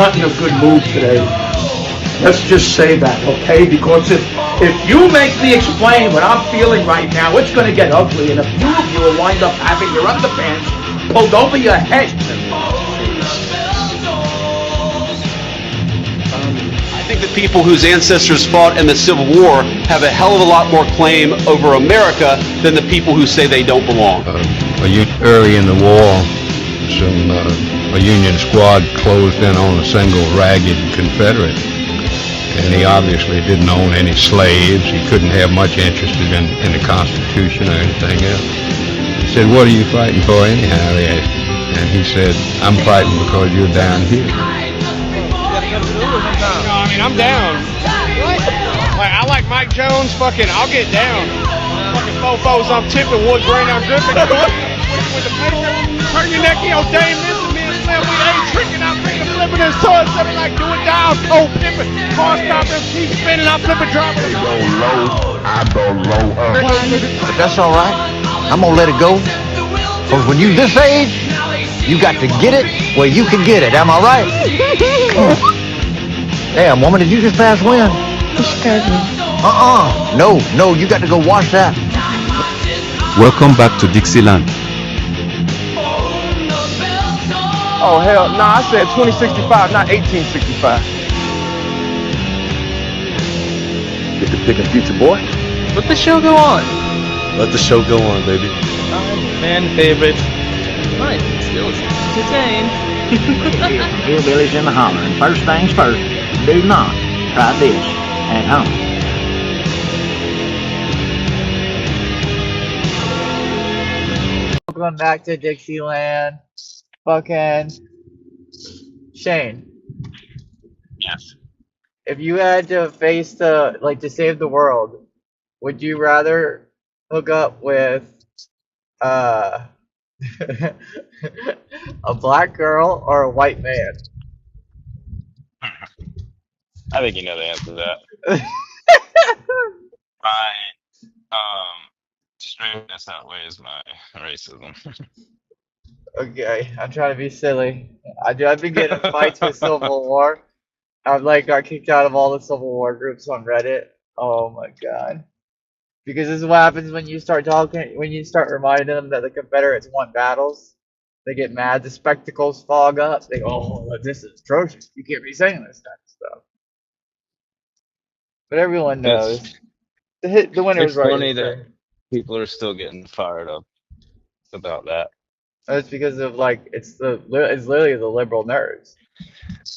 not in a good mood today. Let's just say that, okay? Because if you make me explain what I'm feeling right now, it's going to get ugly, and a few of you will wind up having your underpants pulled over your head. I think the people whose ancestors fought in the Civil War have a hell of a lot more claim over America than the people who say they don't belong. Early in the war, a Union squad closed in on a single ragged Confederate, and he obviously didn't own any slaves. He couldn't have much interest in the Constitution or anything else. He said, "What are you fighting for anyhow?" They asked him. And he said, "I'm fighting because you're down here." No, I mean, I'm down. Like, I like Mike Jones, I'll get down. Fofos, I'm tipping, wood grain, I'm gripping. With the pedal, turn your neck, Dame missing me and Slim, we ain't tricking, I'm thinking flipping his toys, something like do it down, cold pimping, car stopping, keep spinning, I'm flipping, driving. They go low, I go lower. But that's all right. I'm gonna let it go. Because when you this age, you got to get it where you can get it. Am I right? Damn, woman, did you just pass wind? You scared me. No, you got to go wash that. Welcome back to Dixieland. Oh, hell, nah, I said 2065, not 1865. Get the picking future, boy. Let the show go on. Let the show go on, baby. Fan favorite. Right, still entertained. Hillbillies in the holler. And first things first, do not try this at home. Welcome back to Dixieland. Fucking Shane. Yes. If you had to face to save the world, would you rather hook up with a black girl or a white man? I think you know the answer to that. My straightness outweighs my racism. Okay, I'm trying to be silly. I've been getting in fights with Civil War. I've got kicked out of all the Civil War groups on Reddit. Oh my god. Because this is what happens when you start reminding them that the Confederates won battles. They get mad, the spectacles fog up. They go, "Oh, this is atrocious. You can't be saying this kind of stuff." But everyone knows. The winner's It's right. funny that people are still getting fired up about that. It's because of it's literally the liberal nerds.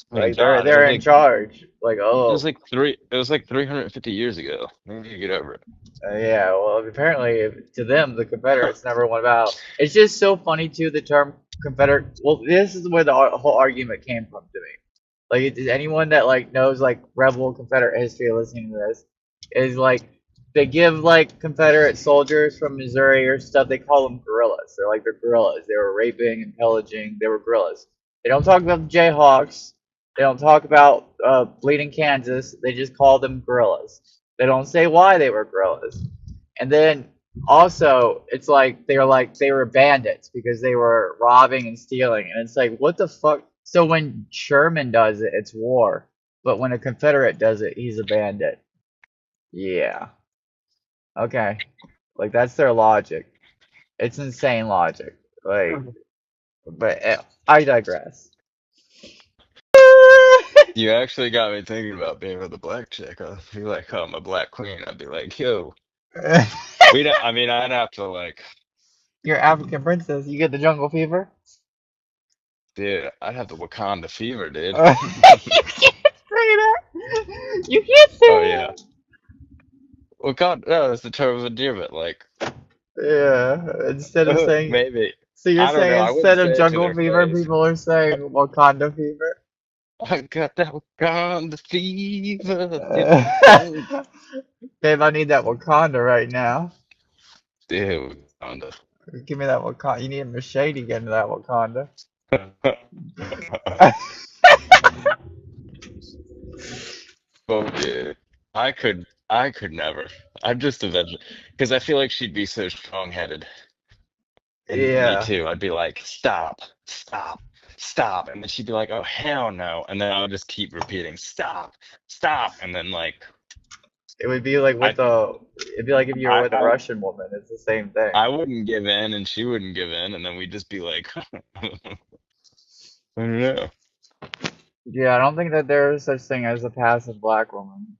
My They're in charge. It was like 350 years ago. Maybe you get over it. Yeah, well, apparently to them, the Confederates never won a battle. It's just so funny too. The term Confederate. Well, this is where the whole argument came from to me. Anyone that knows rebel Confederate history listening to this is they give Confederate soldiers from Missouri or stuff. They call them guerrillas. They're guerrillas. They were raping and pillaging. They were guerrillas. They don't talk about the Jayhawks. They don't talk about bleeding Kansas. They just call them guerrillas. They don't say why they were guerrillas. And then also, it's they were bandits because they were robbing and stealing. And it's what the fuck? So when Sherman does it, it's war. But when a Confederate does it, he's a bandit. Yeah. Okay. That's their logic. It's insane logic. But I digress. You actually got me thinking about being with a black chick. I'd be like, "Oh, I'm a black queen." I'd be like, "Yo." I'd have to You're African princess. You get the jungle fever? dude, I'd have the Wakanda fever, dude. You can't say that. You can't say Oh that. yeah. Wakanda, no, that's the term of endearment, Yeah, instead of saying. maybe. So you're I don't know, saying I wouldn't instead say of it to jungle their fever, face. people are saying Wakanda fever? I got that Wakanda fever. Babe, I need that Wakanda right now. Dude, Wakanda. Give me that Wakanda. You need a machete to get into that Wakanda. Oh, dude. I could never. I'm just a vegetable. Because I feel like she'd be so strong-headed. And Yeah. me too. I'd be like, stop. stop, and then she'd be like, oh hell no, and then I would just keep repeating, stop, stop, and then like It would be like I it'd be like if you were I with a I, Russian woman. It's the same thing. I wouldn't give in, and she wouldn't give in, and then we'd just be like, I don't know. Yeah, I don't think that there is such thing as a passive black woman.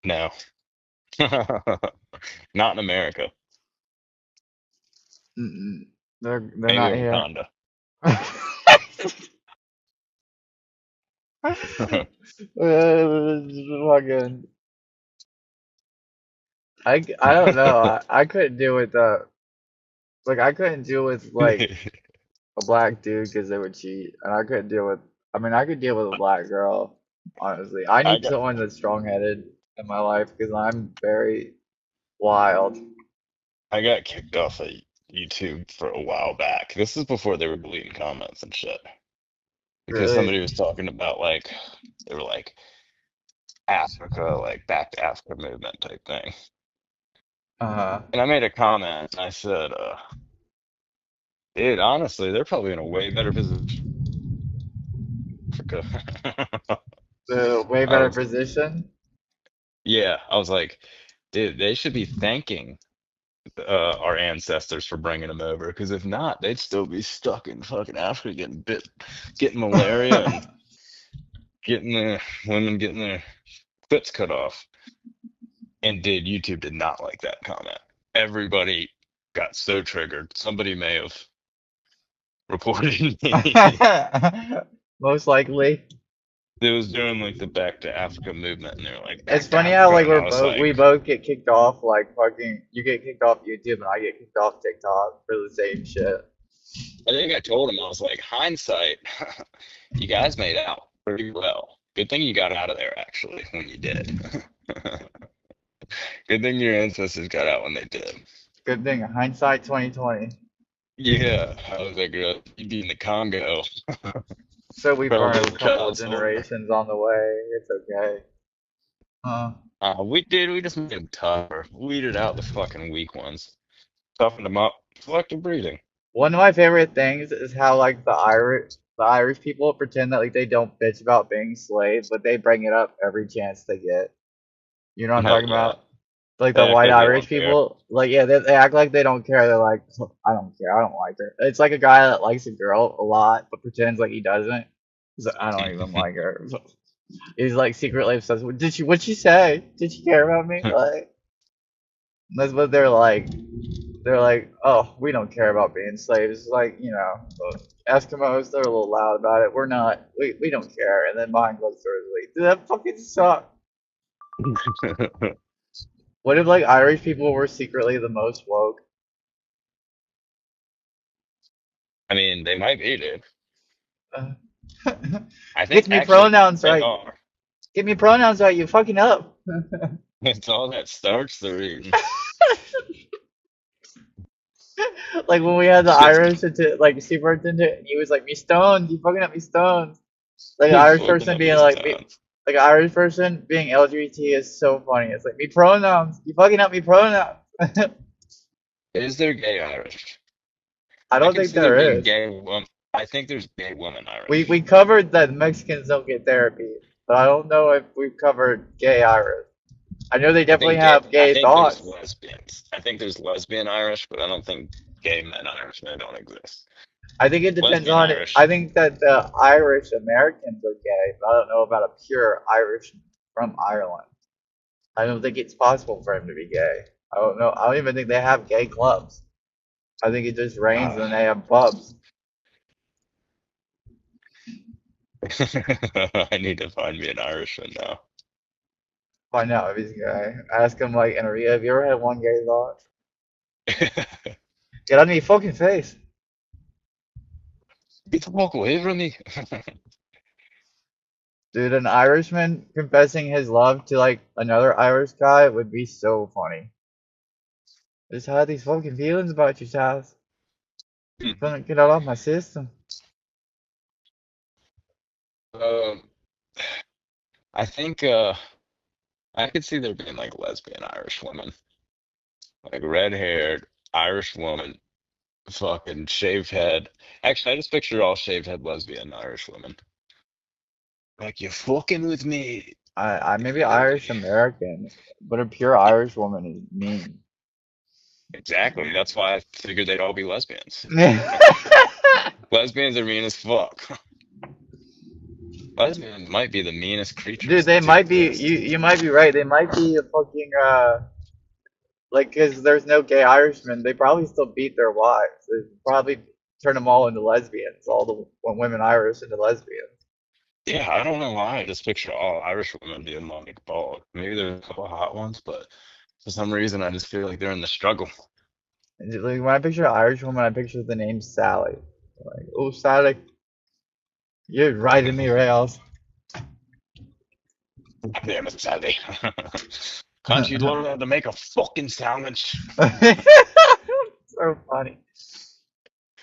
No, not in America. Mm-mm. They're Maybe not here. Wakanda. Fucking, I don't know. I couldn't deal with like I couldn't deal with like a black dude because they would cheat, and I couldn't deal with. I mean, I could deal with a black girl. Honestly, I I need got someone that's strong-headed in my life because I'm very wild. I got kicked off of YouTube for a while back. This is before they were deleting comments and shit. Because Really. somebody was talking about like they were like Africa, like back to Africa movement type thing. Uh-huh. And I made a comment and I said, dude, honestly, they're probably in a way better position than Africa. The way I better was position. yeah, I was like, dude, they should be thanking our ancestors for bringing them over, because if not, they'd still be stuck in fucking Africa getting bit, getting malaria and getting their women getting their clips cut off. And dude, YouTube did not like that comment. Everybody got so triggered. Somebody may have reported me. Most likely. They was doing like the back to Africa movement, and they were like, It's back to funny how Africa. like And I was we like, both get kicked off like fucking you get kicked off YouTube and I get kicked off TikTok for the same shit. I think I told him, I was like, hindsight, you guys made out pretty well. Good thing you got out of there, actually, when you did. Good thing your ancestors got out when they did. Good thing hindsight 2020. Yeah, I was like, you'd be in the Congo. So we burned a Probably couple child of soldier. generations on the way. It's okay. We just made them tougher. Weeded out the fucking weak ones. Toughened them up. Selective breeding. One of my favorite things is how like the Irish people pretend that like they don't bitch about being slaves, but they bring it up every chance they get. You know what I'm Hell talking yeah. about? Like the They act white like they Irish don't care. people, like yeah, they act like they don't care. They're like, I don't care, I don't like her. It's like a guy that likes a girl a lot, but pretends like he doesn't. He's like, I don't even like her. He's like secretly obsessed with. What'd she say? Did she care about me? Like that's what they're like. They're like, oh, we don't care about being slaves. Like Eskimos, they're a little loud about it. We're not. We don't care. And then mine goes through like, dude, that fucking sucks. What if like Irish people were secretly the most woke? I mean, they might be, dude. Uh, I Get think me actually pronouns they right. are. Get me pronouns right. You fucking up. It's all that starch they're eating. Like when we had the Shit's Irish like superintendent, and he was like, "Me stones, you fucking up me stones." Like an Irish fucking person up being these like me, towns. like an Irish person being LGBT is so funny. It's like me pronouns, you fucking up me pronouns. Is there gay Irish? I I don't can think see there there being is. gay women. I think there's gay women We Irish. covered that Mexicans don't get therapy, but I don't know if we've covered gay Irish. I know they definitely have I gay think there's thoughts. lesbians. I think there's lesbian Irish, but I don't think gay men Irish. They don't exist. I think it depends Lesbian on it. I Irish. think that the Irish Americans are gay, but I don't know about a pure Irish from Ireland. I don't think it's possible for him to be gay. I don't know. I don't even think they have gay clubs. I think it just rains Uh, and they have pubs. I need to find me an Irishman now. Find out if he's gay. Ask him like, Enria, have you ever had one gay thought? Get out of your fucking face. Get the fuck away from me. Dude, an Irishman confessing his love to like another Irish guy would be so funny. I just had these fucking feelings about you, Chaz. Couldn't get it off my system. um, I think I could see there being like lesbian Irish women, like red-haired Irish woman fucking shaved head. Actually, I just picture all shaved head lesbian Irish women. Like, you're fucking with me. I If maybe you let Irish me. American, but a pure Irish woman is mean. Exactly. That's why I figured they'd all be lesbians. Lesbians are mean as fuck. Lesbians might be the meanest Dude, creatures they to might be. exist. You might be right. They might be a fucking like, cause there's no gay Irishmen. They probably still beat their wives. They probably turn them all into lesbians. All the women Irish into lesbians. Yeah, I don't know why. I just picture all Irish women being like bald. Maybe there's a couple of hot ones, but for some reason I just feel like they're in the struggle. Like when I picture an Irish woman, I picture the name Sally. Like, oh Sally, you're riding me rails. Damn it, Sally. Can't you learn how to make a fucking sandwich? So funny.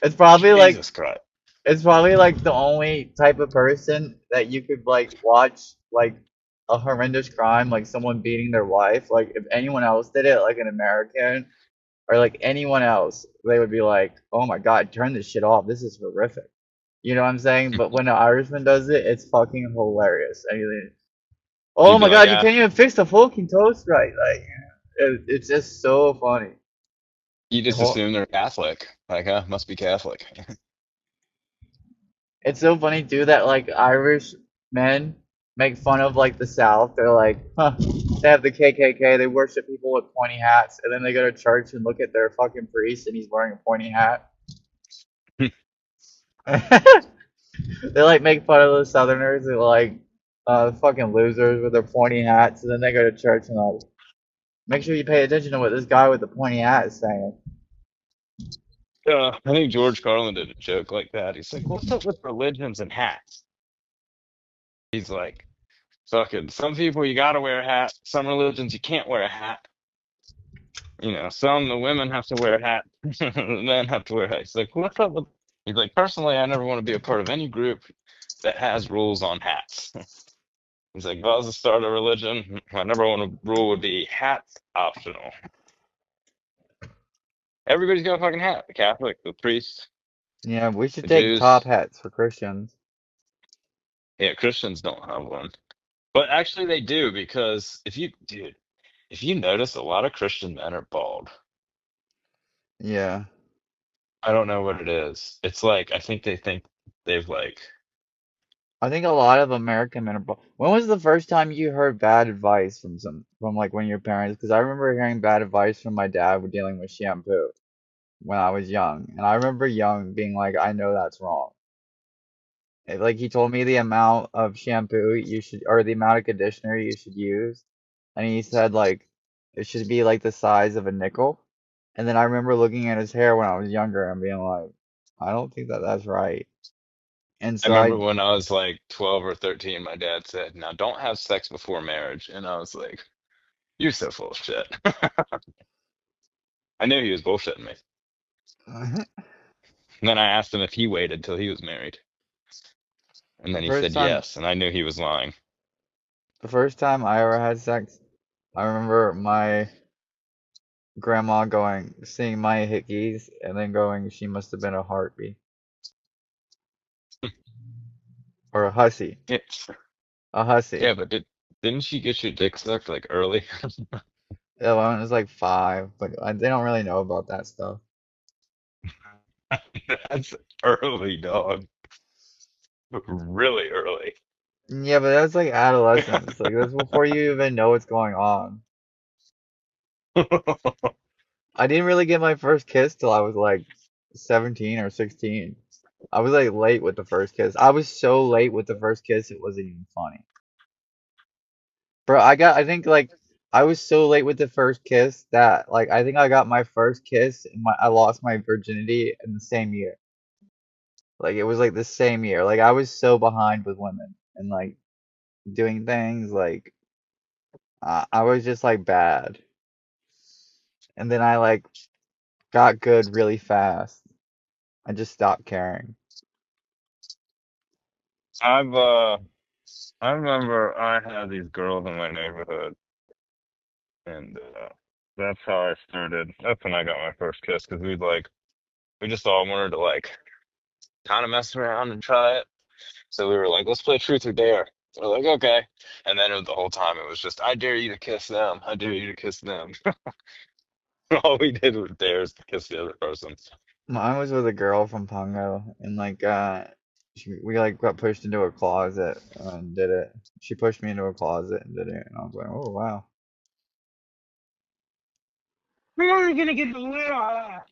It's probably like Jesus Christ. it's probably like the only type of person that you could like watch like a horrendous crime, like someone beating their wife. Like if anyone else did it, like an American or like anyone else, they would be like, "Oh my God, turn this shit off. This is horrific." You know what I'm saying? But when an Irishman does it, it's fucking hilarious. I mean, oh You'd be my like, God, you yeah, can't even fix the fucking toast right. Like, it's just so funny. you The just whole, assume they're Catholic. Like, must be Catholic. it's so funny too that like Irish men make fun of like the South. They're like, huh, they have the KKK. They worship people with pointy hats, and then they go to church and look at their fucking priest, and he's wearing a pointy hat. They like make fun of the Southerners. They're like, fucking losers with their pointy hats, and then they go to church and like, make sure you pay attention to what this guy with the pointy hat is saying. I think George Carlin did a joke like that. He's like, what's up with religions and hats? He's like, fucking, some people you gotta wear a hat. Some religions you can't wear a hat. You know, some the women have to wear a hat. The men have to wear hats. He's like, what's up with? He's like, personally, I never want to be a part of any group that has rules on hats. He's like, if I was to start a religion, my number one rule would be hats optional. Everybody's got a fucking hat. The Catholic, the priest, Yeah, we should the take top Jews. hats for Christians. Yeah, Christians don't have one. But actually they do because dude, if you notice, a lot of Christian men are bald. Yeah. I don't know what it is. It's like, I think they think they've like, I think a lot of American men are. When was the first time you heard bad advice from like one of your parents? Because I remember hearing bad advice from my dad with dealing with shampoo when I was young, and I remember young being like, I know that's wrong. Like he told me the amount of shampoo you should, or the amount of conditioner you should use, and he said like it should be like the size of a nickel. And then I remember looking at his hair when I was younger and being like, I don't think that that's right. And I so remember I when I was like 12 or 13, my dad said, now don't have sex before marriage. And I was like, you're so full of shit. I knew he was bullshitting me. And then I asked him if he waited till he was married. And the then he first said time yes, and I knew he was lying. the first time I ever had sex, I remember my grandma going, seeing my hickeys, and then going, she must have been a heartbeat or a hussy, Yeah, a hussy. yeah, but didn't she get your dick sucked like early? Yeah, when I was like 5, but they don't really know about that stuff. That's early, dog. Really early. Yeah, but that's like adolescence. Like that's before you even know what's going on. I didn't really get my first kiss till I was like 17 or 16. I was like late with the first kiss. I was so late with the first kiss, it wasn't even funny. Bro, I think like I was so late with the first kiss that like I think I got my first kiss and I lost my virginity in the same year. Like it was like the same year. Like I was so behind with women and like doing things like I was just like bad. And then I like got good really fast. I just stopped caring. I've I remember I had these girls in my neighborhood, and that's how I started. That's when I got my first kiss, because we'd like We just all wanted to like kind of mess around and try it. So we were like, let's play truth or dare. We're like, okay. And then the whole time it was just, I dare you to kiss them. I dare you to kiss them. All we did was dares to kiss the other person. Mine was with a girl from Pongo, and like we like got pushed into a closet and did it. She pushed me into a closet and did it, and I was like, oh wow. We're only gonna get the lid off.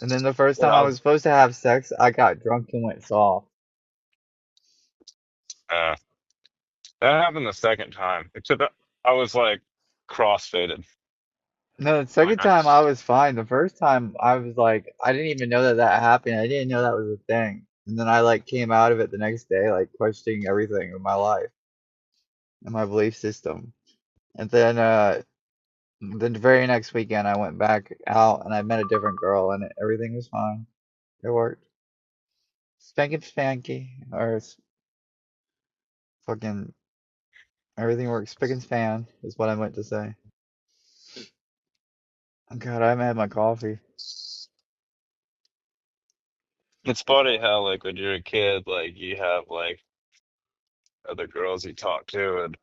And then the first When time I I was was, supposed to have sex, I got drunk and went soft. uh, that happened the second time. Except that I was like crossfaded. No, the Like second time I was fine. The first time I was like, I didn't even know that that happened. I didn't know that was a thing. And then I like came out of it the next day, like questioning everything in my life and my belief system. And then the very next weekend I went back out and I met a different girl and everything was fine. It worked. Spanky spanky fucking everything works spick and span is what I meant to say. Oh God, I haven't had my coffee. it's funny how like when you're a kid, like you have like other girls you talk to, and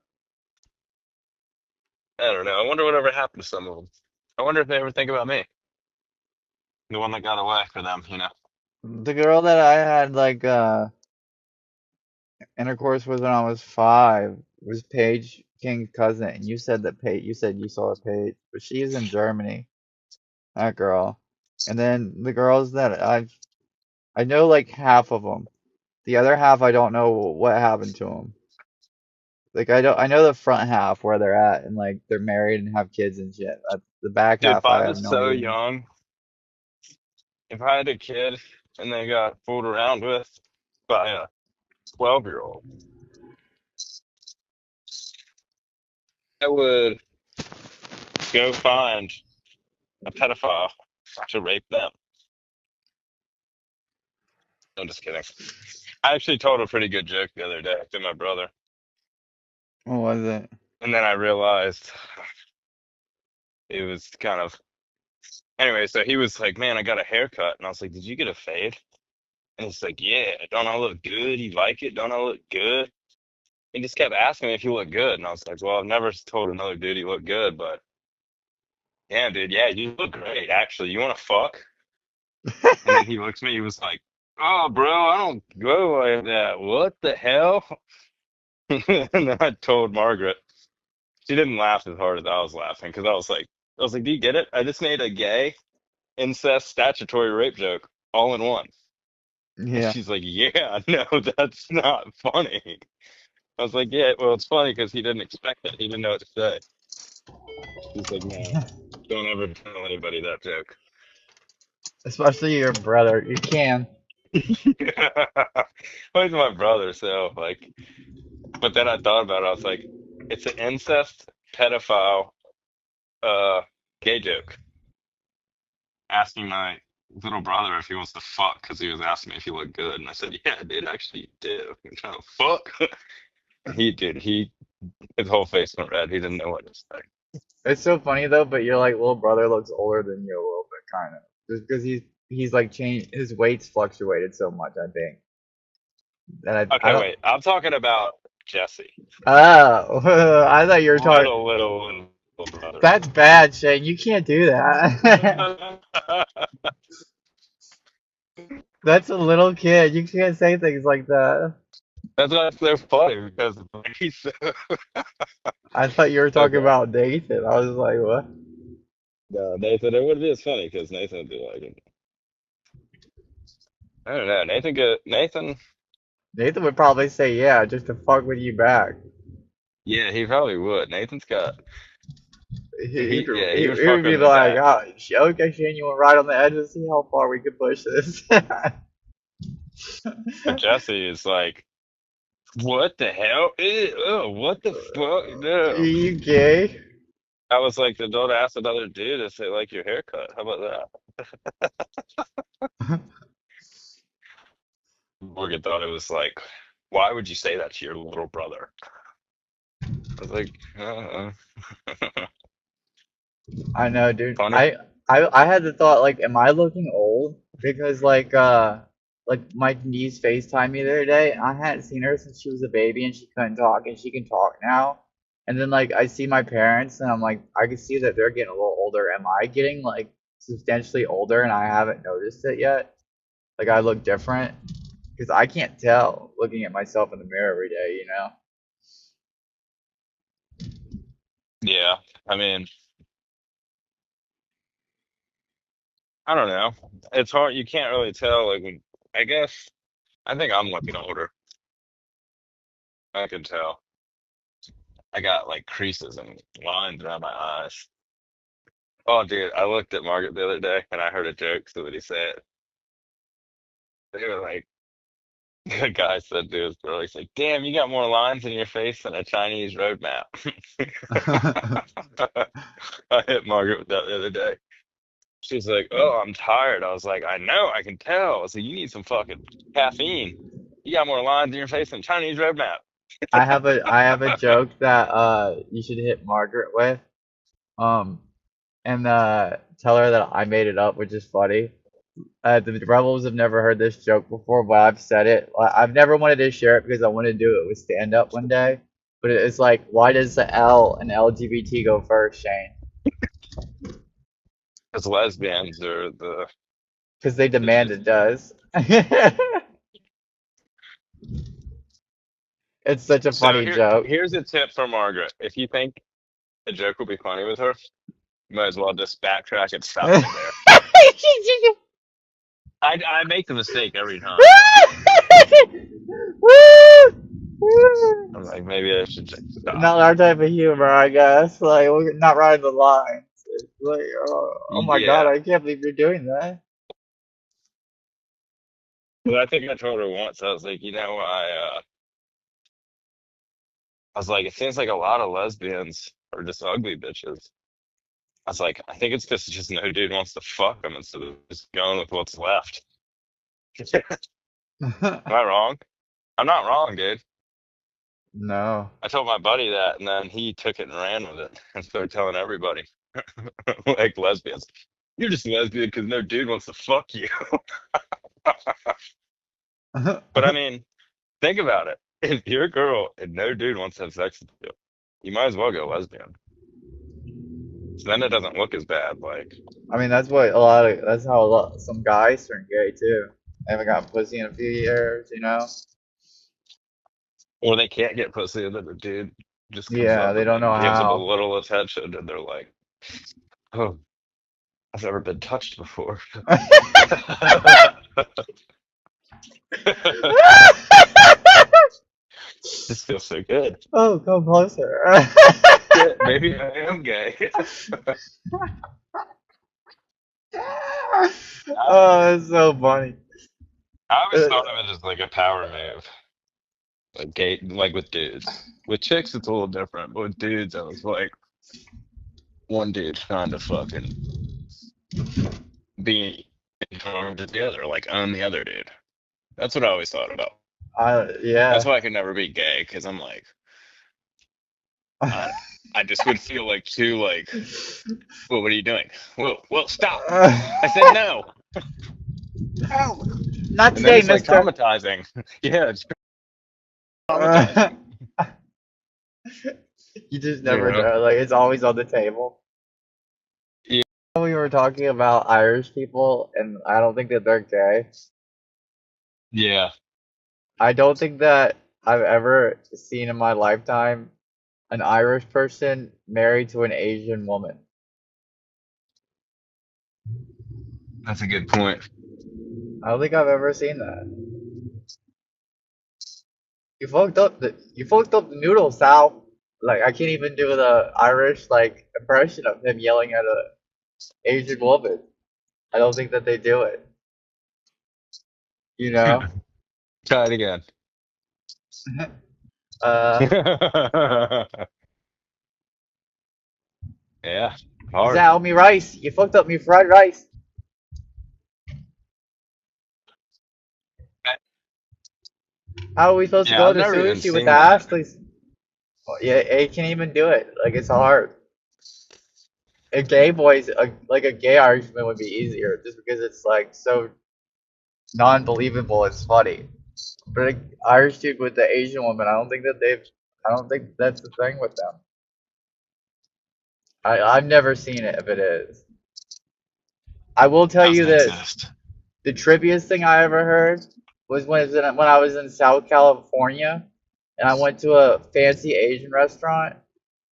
I don't know. I wonder whatever happened to some of them. I wonder if they ever think about me, the one that got away for them, you know. The girl that I had like intercourse with when I was 5 was Paige King's cousin, and you said that Paige, you said you saw Paige, but she's in Germany, that girl. And then the girls that I know like half of them. The other half I don't know what happened to them. Like I know the front half where they're at and like they're married and have kids and shit. The back Dude, if half I I have was no so idea. young, if I had a kid and they got fooled around with by a 12-year-old, I would go find a pedophile to rape them. I'm just kidding. I actually told a pretty good joke the other day to my brother, What was it? and then I realized it was kind of anyway. So he was like, "Man, I got a haircut," and I was like, "Did you get a fade?" And he's like, "Yeah, don't I look good? You like it? Don't I look good?" He just kept asking me if he looked good, and I was like, "Well, I've never told another dude he looked good, but yeah, dude, yeah, you look great. Actually, you want to fuck?" And then he looked at me. He was like, "Oh, bro, I don't go like that. What the hell?" And then I told Margaret. She didn't laugh as hard as I was laughing because I was like, "Do you get it? I just made a gay incest statutory rape joke all in one." And Yeah. she's like, "Yeah, no, that's not funny." I was like, "Yeah, well, it's funny because he didn't expect it. He didn't know what to say." She's like, "No, don't ever tell anybody that joke." Especially your brother. You can. Well, he's my brother, so like, but then I thought about it. I was like, it's an incest pedophile uh gay joke. Asking my little brother if he wants to fuck because he was asking me if he looked good, and I said, "Yeah, dude, actually, you do. I'm trying to fuck." He did. His whole face went red. He didn't know what to say. It's so funny though, but your like little brother looks older than you a little bit, kind of, just because he's like changed. His weight's fluctuated so much, I think. And I Okay, don't. wait. I'm talking about Jesse. Oh, I thought you were talking. Little brother. That's bad, Shane. You can't do that. That's a little kid. You can't say things like that. That's why it's so funny because like, he's so I thought you were talking okay. about Nathan. I was like, what? No, Nathan, it would be as funny because Nathan would be like, I don't know. Nathan, Nathan would probably say yeah, just to fuck with you back. yeah, he probably would. Nathan's got he would He fuck would with be me like, back. oh, okay, Shane, you want to ride on the edge and see how far we can push this? But Jesse is like, what the hell? Ew, oh, what the fuck? No. You gay? I was like, then don't ask another dude if they like your haircut. How about that? Morgan thought it was like, why would you say that to your little brother? I was like, I know, dude. funny. I had the thought like, am I looking old? Because like my niece FaceTimed me the other day, and I hadn't seen her since she was a baby, and she couldn't talk, and she can talk now. And then like I see my parents, and I'm like, I can see that they're getting a little older. Am I getting like substantially older, and I haven't noticed it yet? Like I look different because I can't tell looking at myself in the mirror every day, you know? Yeah, I mean, I don't know. It's hard. You can't really tell. Like, I guess I think I'm looking older. I can tell. I got like creases and lines around my eyes. Oh, dude, I looked at Margaret the other day and I heard a joke. So what he said, they were like, the guy said to his girl, he's like, "Damn, you got more lines in your face than a Chinese road map." I hit Margaret with that the other day. She's like, "Oh, I'm tired." I was like, "I know, I can tell." I was like, "You need some fucking caffeine. You got more lines in your face than Chinese road map." I have a joke that you should hit Margaret with. Um and tell her that I made it up, which is funny. The rebels have never heard this joke before, but I've said it. I've never wanted to share it because I want to do it with stand up one day. But it's like, why does the L and LGBT go first, Shane? Because lesbians are the Because they it's demand just it does. It's such a so funny joke. here's a tip for Margaret. If you think a joke will be funny with her, you might as well just backtrack and stop right there. I make the mistake every time. I'm like, maybe I should just stop. Not our type of humor, I guess. Like we're not riding the lines. It's like, oh my god, Yeah. I can't believe you're doing that. But I think I told her once, I was like, I was like, it seems like a lot of lesbians are just ugly bitches. I was like, I think it's because just no dude wants to fuck them instead of just going with what's left. Am I wrong? I'm not wrong, dude. No. I told my buddy that, and then he took it and ran with it and started telling everybody, like lesbians, you're just a lesbian because no dude wants to fuck you. But I mean, think about it. If you're a girl and no dude wants to have sex with you, you might as well go lesbian. So then it doesn't look as bad. Like, I mean, that's how some guys turn gay too. They haven't gotten pussy in a few years, you know? or they can't get pussy, and then the dude just comes Yeah, up they and don't know like gives them a how. little attention, and they're like, "Oh, I've never been touched before." This feels so good. Oh, come closer. Shit, maybe I am gay. Oh, it's so funny. I always Uh, thought of it as like a power move, like gay, like with dudes. With chicks, it's a little different, but with dudes, I was like, one dude trying to fucking be informed to the other, like own the other dude. That's what I always thought about. That's yeah. why I could never be gay, because I'm like, I, I just would feel like too like, well, what are you doing? Well, stop! I said no. No. Not And then today, it's like mister. traumatizing. Yeah, it's traumatizing. You just You never know? know. Like, it's always on the table. Yeah. We were talking about Irish people, and I don't think that they're gay. Yeah. I don't think that I've ever seen in my lifetime an Irish person married to an Asian woman. That's a good point. I don't think I've ever seen that. You fucked up the noodle, Sal. Like I can't even do the Irish like impression of him yelling at a Asian woman. I don't think that they do it. You know? Try it again. Uh, Yeah, hard. Sal, me rice. You fucked up me fried rice. How are we supposed to Yeah, go I've to never even sushi with the seen that. Ashleys? Yeah, he can't even do it. Like it's hard. a gay boy's like a gay Irishman would be easier just because it's like so non-believable. It's funny, but an Irish dude with the Asian woman, I don't think that's the thing with them. I've never seen it if it is. I will tell you Doesn't this: exist. the trippiest thing I ever heard was when I was in South California, and I went to a fancy Asian restaurant,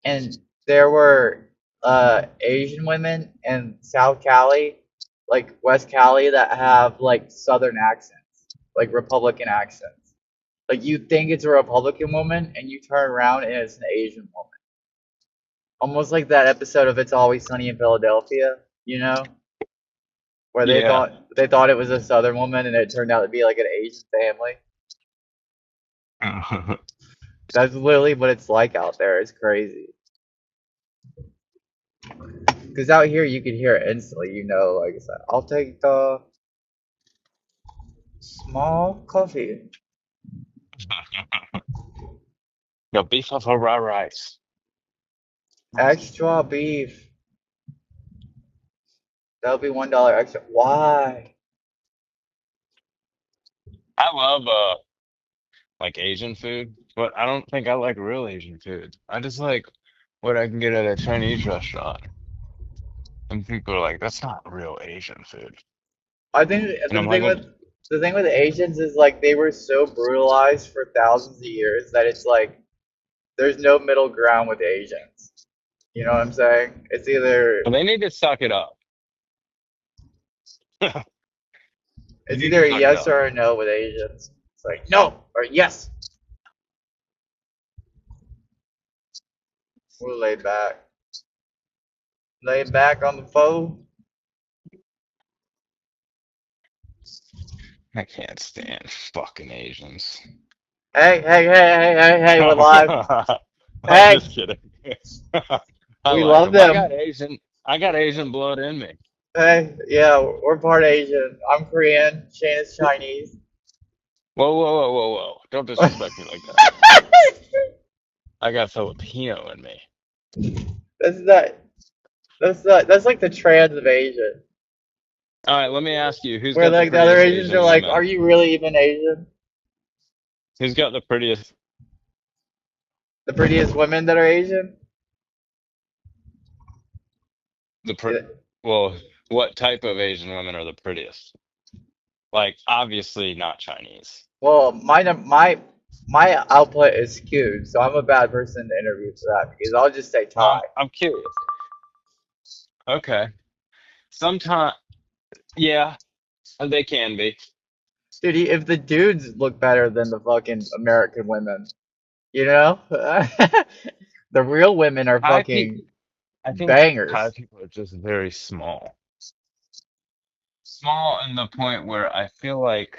and there were Asian women in South Cali, like West Cali, that have like Southern accents, like Republican accents. Like you think it's a Republican woman, and you turn around and it's an Asian woman. Almost like that episode of It's Always Sunny in Philadelphia, you know, where Yeah. they thought it was a Southern woman, and it turned out to be like an Asian family. That's literally what it's like out there. It's crazy. Because out here, you can hear it instantly. You know, like I said, I'll take the small coffee. Yo, beef over raw rice. Extra beef. That'll be $1 extra. Why? I love like Asian food, but I don't think I like real Asian food. I just like what I can get at a Chinese restaurant. And people are like, that's not real Asian food. I think And I'm like, well, the thing with Asians is like they were so brutalized for thousands of years that it's like there's no middle ground with Asians. You know what I'm saying? It's either they need to suck it up. They it's need to either a suck it yes up. or a no with Asians. It's like no or yes. We're laid back. Laid back on the phone. I can't stand fucking Asians. Hey, we're live. I'm Hey, just kidding. I we like love them. them. I got Asian blood in me. Hey, yeah, we're part Asian. I'm Korean. Shane is Chinese. Whoa, whoa, whoa, whoa, whoa. Don't disrespect me like that. I got Filipino in me. That's not. That's like the trans of Asia. All right, let me ask you, who's Where got the like the other prettiest Asians are Asian like, are woman? you really even Asian? Who's got the prettiest? The prettiest women that are Asian? The Yeah. well, what type of Asian women are the prettiest? Like, obviously not Chinese. Well, my output is skewed, so I'm a bad person to interview for that because I'll just say Thai. I'm curious. Okay. Sometimes, yeah, they can be. Dude, if the dudes look better than the fucking American women, you know? The real women are Thai people, fucking I think Thai bangers. people are just very small. Small in the point where I feel like,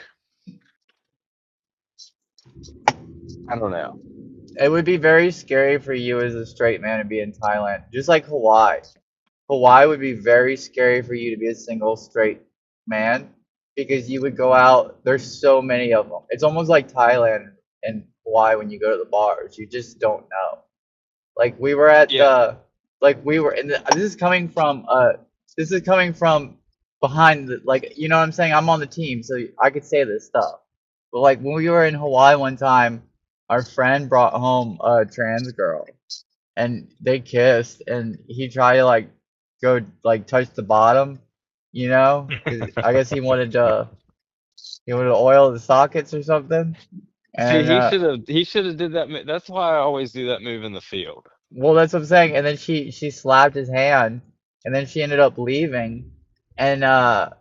I don't know. It would be very scary for you as a straight man to be in Thailand, just like Hawaii. Hawaii would be very scary for you to be a single straight man because you would go out. There's so many of them. It's almost like Thailand and Hawaii when you go to the bars. You just don't know. Like we were at Yeah, the, like we were in the. This is coming from behind the, like you know what I'm saying. I'm on the team, so I could say this stuff. But like when we were in Hawaii one time, our friend brought home a trans girl, and they kissed, and he tried to like go like touch the bottom, you know, 'cause I guess he wanted to oil the sockets or something. see, And he should have did that. That's why I always do that move in the field. well, that's what I'm saying. And then she slapped his hand, and then she ended up leaving. And I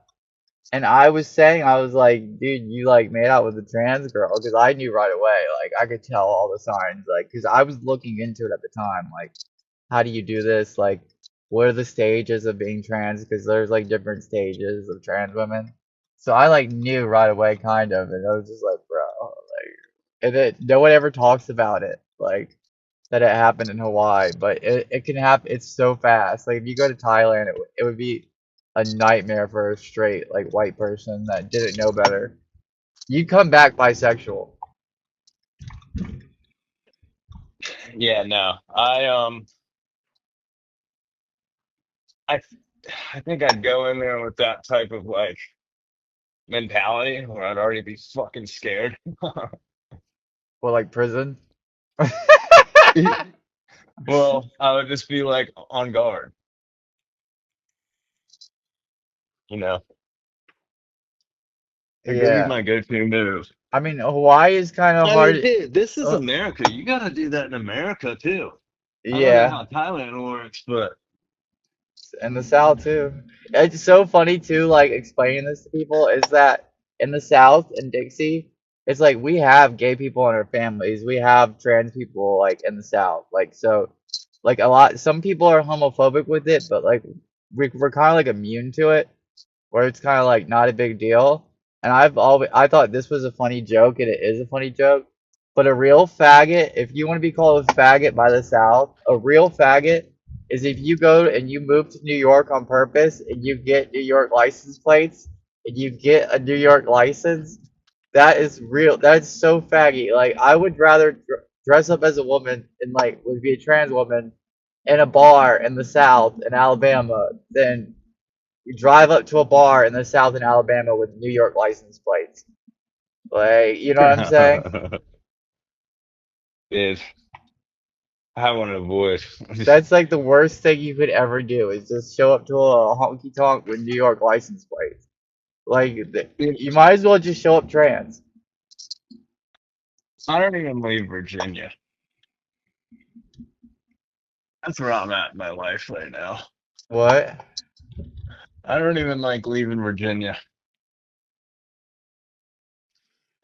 was saying, I was like, dude, you like made out with a trans girl, because I knew right away, like I could tell all the signs, like, because I was looking into it at the time, like, how do you do this? Like, what are the stages of being trans? Because there's like different stages of trans women. So I like knew right away, kind of, and I was just like, bro, like, and it, no one ever talks about it, like that it happened in Hawaii, but it can happen. It's so fast. Like if you go to Thailand, it would be a nightmare for a straight like white person that didn't know better. You come back bisexual. Yeah, no, I I think I'd go in there with that type of like mentality where I'd already be fucking scared. Well, like prison. Well, I would just be like on guard, you know. Like that'd be Yeah. my go-to move. I mean, Hawaii is kind of I mean, hard. dude, this is Uh, America. You gotta do that in America too. I don't know yeah. how Thailand works, but In the South too. It's so funny too, like explaining this to people is that in the South in Dixie, it's like we have gay people in our families. We have trans people like in the South. Like so like a lot some people are homophobic with it, but like we're kind of like immune to it where it's kind of like not a big deal. And I thought this was a funny joke, and it is a funny joke. But a real faggot, if you want to be called a faggot by the South, a real faggot is if you go and you move to New York on purpose and you get New York license plates and you get a New York license. That is real. That's so faggy. Like I would rather dress up as a woman and like would be a trans woman in a bar in the South in Alabama than you drive up to a bar in the South in Alabama with New York license plates. Like, you know what I'm saying? dude, I want to avoid. That's like the worst thing you could ever do is just show up to a honky tonk with New York license plates. Like, Dude, you might as well just show up trans. I don't even leave Virginia. That's where I'm at in my life right now. What? I don't even like leaving Virginia.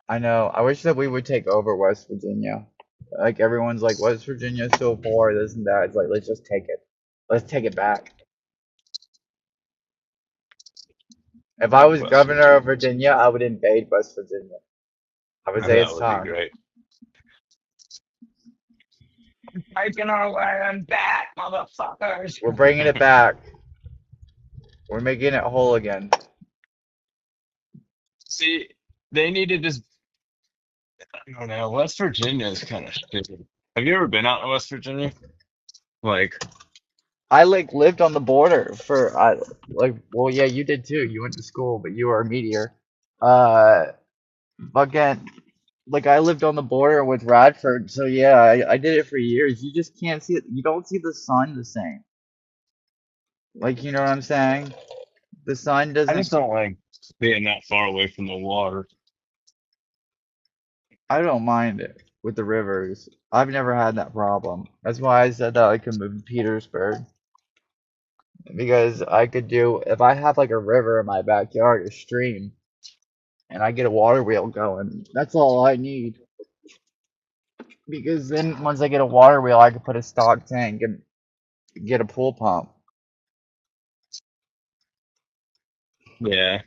I know. I wish that we would take over West Virginia. Like, everyone's like, West Virginia's so poor, this and that. It's like, let's just take it. Let's take it back. If I Fuck was West governor of Virginia. Virginia, I would invade West Virginia. I would say That it's would be time. great. Taking our land back, motherfuckers. We're bringing it back. We're making it whole again. See, they need to just, I don't know, West Virginia is kind of shitty. Have you ever been out in West Virginia? Like, I like lived on the border for I like well yeah you did too. You went to school, but you were a meteor. Uh Again, like I lived on the border with Radford, so yeah, I did it for years. You just can't see it. You don't see the sun the same. Like you know what I'm saying? The sun I just doesn't. don't like being that far away from the water. I don't mind it with the rivers. I've never had that problem. That's why I said that I could move to Petersburg because I could do if I have like a river in my backyard, a stream, and I get a water wheel going. That's all I need. Because then once I get a water wheel, I can put a stock tank and get a pool pump. Yeah.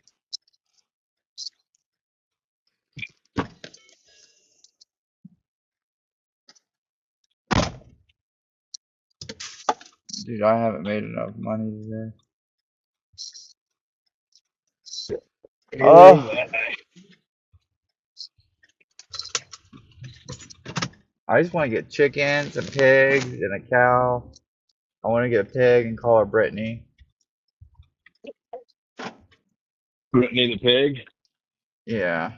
Dude, I haven't made enough money today. Oh, I just want to get chickens and pigs and a cow. I want to get a pig and call her Brittany. Brittany the pig. Yeah,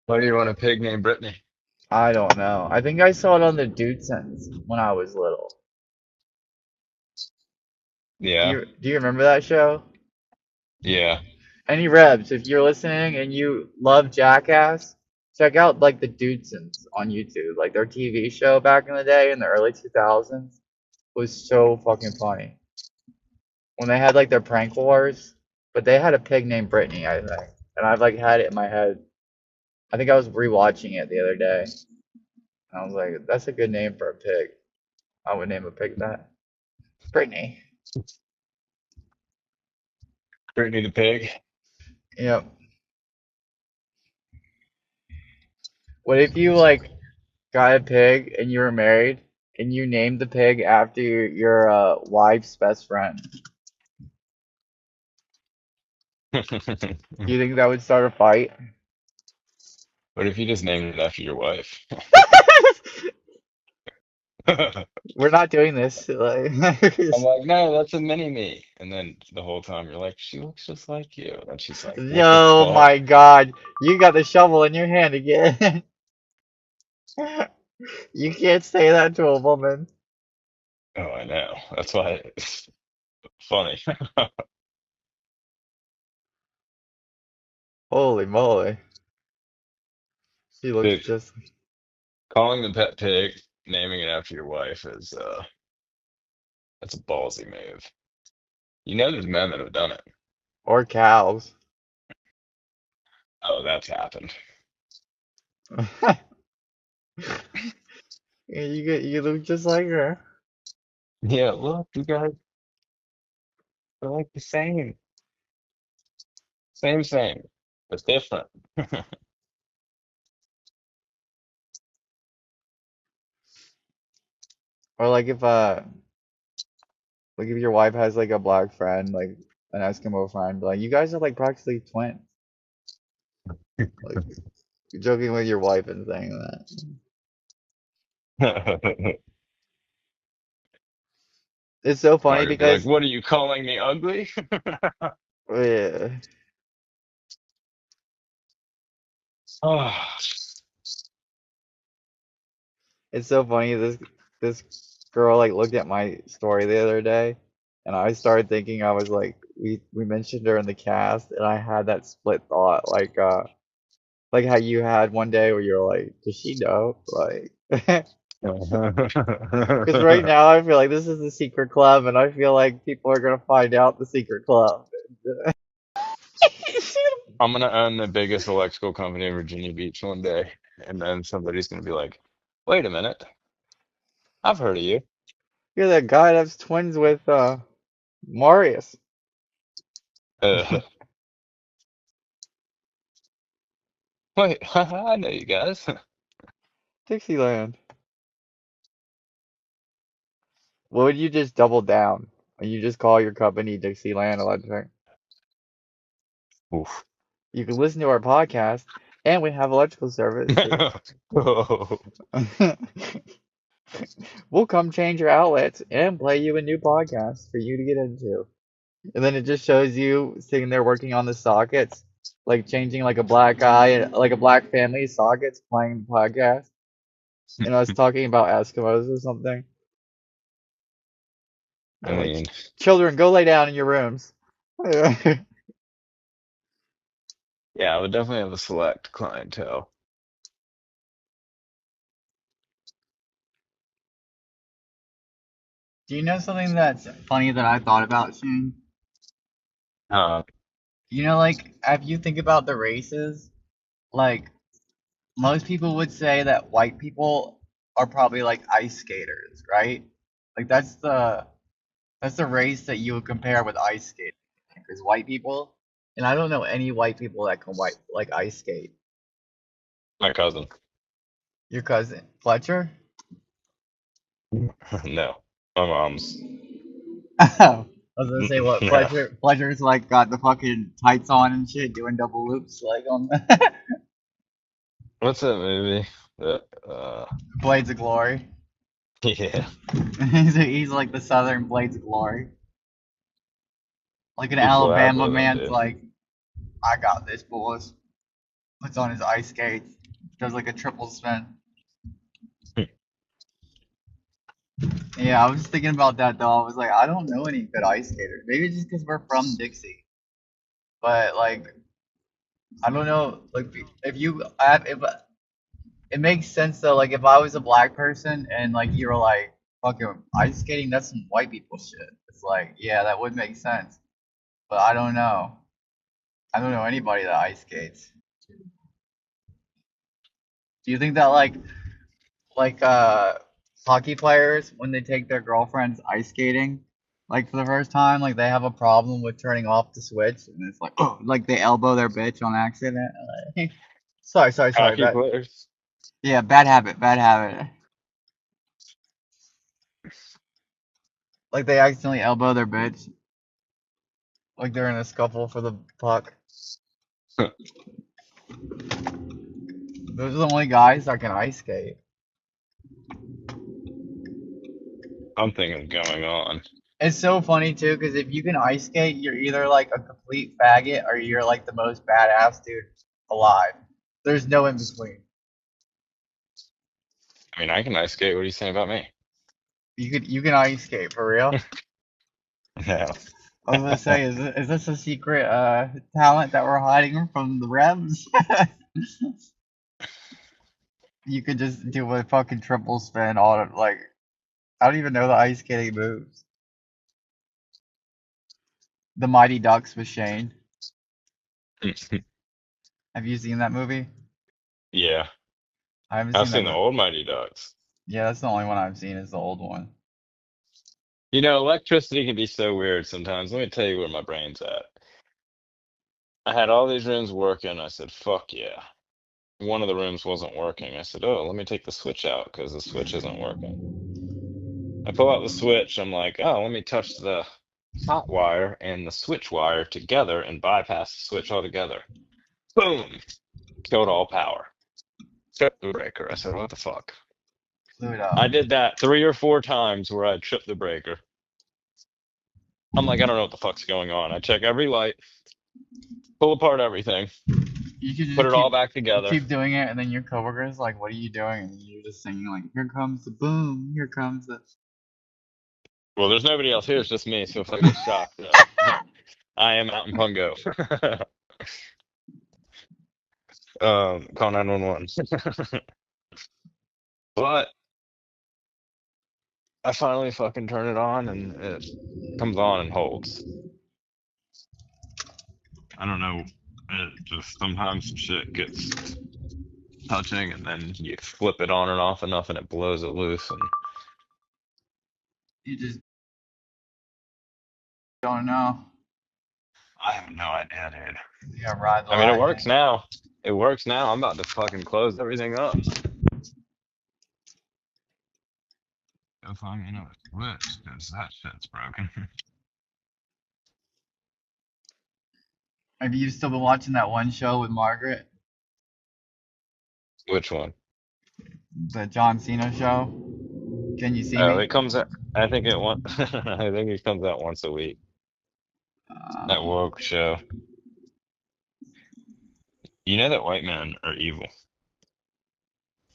Why do you want a pig named Brittany? I don't know. I think I saw it on the Dudesons when I was little. Yeah. Do you remember that show? Yeah. Any Rebs, if you're listening and you love Jackass, check out like the Dudesons on YouTube. Like their TV show back in the day in the early 2000s was so fucking funny. When they had like their prank wars, but they had a pig named Brittany, I think. And I've like had it in my head. I think I was rewatching it the other day. And I was like, that's a good name for a pig. I would name a pig that. Brittany. Brittany the pig. Yep. What if you like got a pig and you were married and you named the pig after your wife's best friend? What Do you think that would start a fight? if you just named it after your wife? We're not doing this. Like, I'm like, no, that's a mini me. And then the whole time you're like, she looks just like you. And she's like, what the oh fuck? my God, you got the shovel in your hand again. You can't say that to a woman. Oh, I know. That's why it's funny. Holy moly, she looks Dude, just. calling the pet pig, naming it after your wife is that's a ballsy move. You know there's men that have done it. Or cows. Oh, that's happened. Yeah, you look just like her. Yeah, look, you guys are like the same. Same, but different. Or like if your wife has like a black friend, like an Eskimo friend, like you guys are like practically twins. Like you're joking with your wife and saying that. It's so Not funny gonna be like, because what are you calling me ugly? yeah, Oh, it's so funny. This girl like looked at my story the other day, and I started thinking I was like we mentioned her in the cast, and I had that split thought like how you had one day where you're like, does she know? Like, because right now I feel like this is the secret club, and I feel like people are gonna find out the secret club. I'm gonna own the biggest electrical company in Virginia Beach one day, and then somebody's gonna be like, wait a minute, I've heard of you. You're that guy that's twins with Marius. Uh, wait, I know you guys. Dixieland. What would you just double down? And you just call your company Dixieland Electric. Oof. You can listen to our podcast, and we have electrical services. Oh. We'll come change your outlets and play you a new podcast for you to get into. And then it just shows you sitting there working on the sockets, like changing like a black guy, like a black family sockets playing the podcast, and us talking about Eskimos or something. I They're like, mean, children, go lay down in your rooms. Do yeah, I would definitely have a select clientele. you know something that's funny that I thought about, Shane? Uh, You know, like, if you think about the races, like, most people would say that white people are probably like ice skaters, right? Like, that's the race that you would compare with ice skating. Because white people, and I don't know any white people that can like ice skate. my cousin. Your cousin, Fletcher? No, my mom's. Oh, I was gonna say what No. Fletcher's like got the fucking tights on and shit, doing double loops like on the What's that movie? Blades of Glory. Yeah, He's like the Southern Blades of Glory. Like an people laugh Alabama with him, man's dude. like, I got this, boys. Puts on his ice skates, does like a triple spin. Yeah, I was thinking about that though. I was like, I don't know any good ice skaters. Maybe just because we're from Dixie. But like, I don't know. Like, if it makes sense though. Like, if I was a black person and like you were like, fucking ice skating, that's some white people shit. It's like, yeah, that would make sense. But I don't know. I don't know anybody that ice skates. Do you think that like hockey players when they take their girlfriends ice skating like for the first time like they have a problem with turning off the switch and it's like oh like they elbow their bitch on accident. Like, sorry, Hockey bad, players. yeah, bad habit, like they accidentally elbow their bitch like they're in a scuffle for the puck. Those are the only guys that can ice skate. something is going on. It's so funny too, because if you can ice skate, you're either like a complete faggot or you're like the most badass dude alive. There's no in between. I mean, I can ice skate. What are you saying about me? You can ice skate for real. No. I was gonna say, is this a secret talent that we're hiding from the Rebs? You could just do a fucking triple spin on it, like I don't even know the ice skating moves. The Mighty Ducks with Shane. Have you seen that movie? Yeah, I haven't I've seen that seen the movie. old Mighty Ducks. Yeah, that's the only one I've seen is the old one. You know, electricity can be so weird sometimes. Let me tell you where my brain's at. I had all these rooms working. I said, fuck yeah. One of the rooms wasn't working. I said, oh, let me take the switch out because the switch isn't working. I pull out the switch. I'm like, oh, let me touch the hot wire and the switch wire together and bypass the switch altogether. Boom! Killed all power. Tripped the breaker. I said, what the fuck? Blew it up. I did that 3 or 4 times where I tripped the breaker. I'm like, I don't know what the fuck's going on. I check every light, pull apart everything, You could put just it all back together. keep doing it, and then your coworkers like, "What are you doing?" And you're just singing like, "Here comes the boom, here comes the." Well, there's nobody else here. It's just me. So if I get shocked, I am out in Pungo. Call 911. But I finally fucking turn it on and it comes on and holds. I don't know. It just sometimes some shit gets touching and then you flip it on and off enough and it blows it loose and You just don't know. I have no idea, dude. You gotta ride the I mean, it lightning. works now. It works now. I'm about to fucking close everything up. Go find me another switch because that shit's broken. Have you still been watching that one show with Margaret, Which one? the John Cena show? Can you see Oh, me? it comes out. I think it one. I think it comes out once a week. That woke show. You know that white men are evil.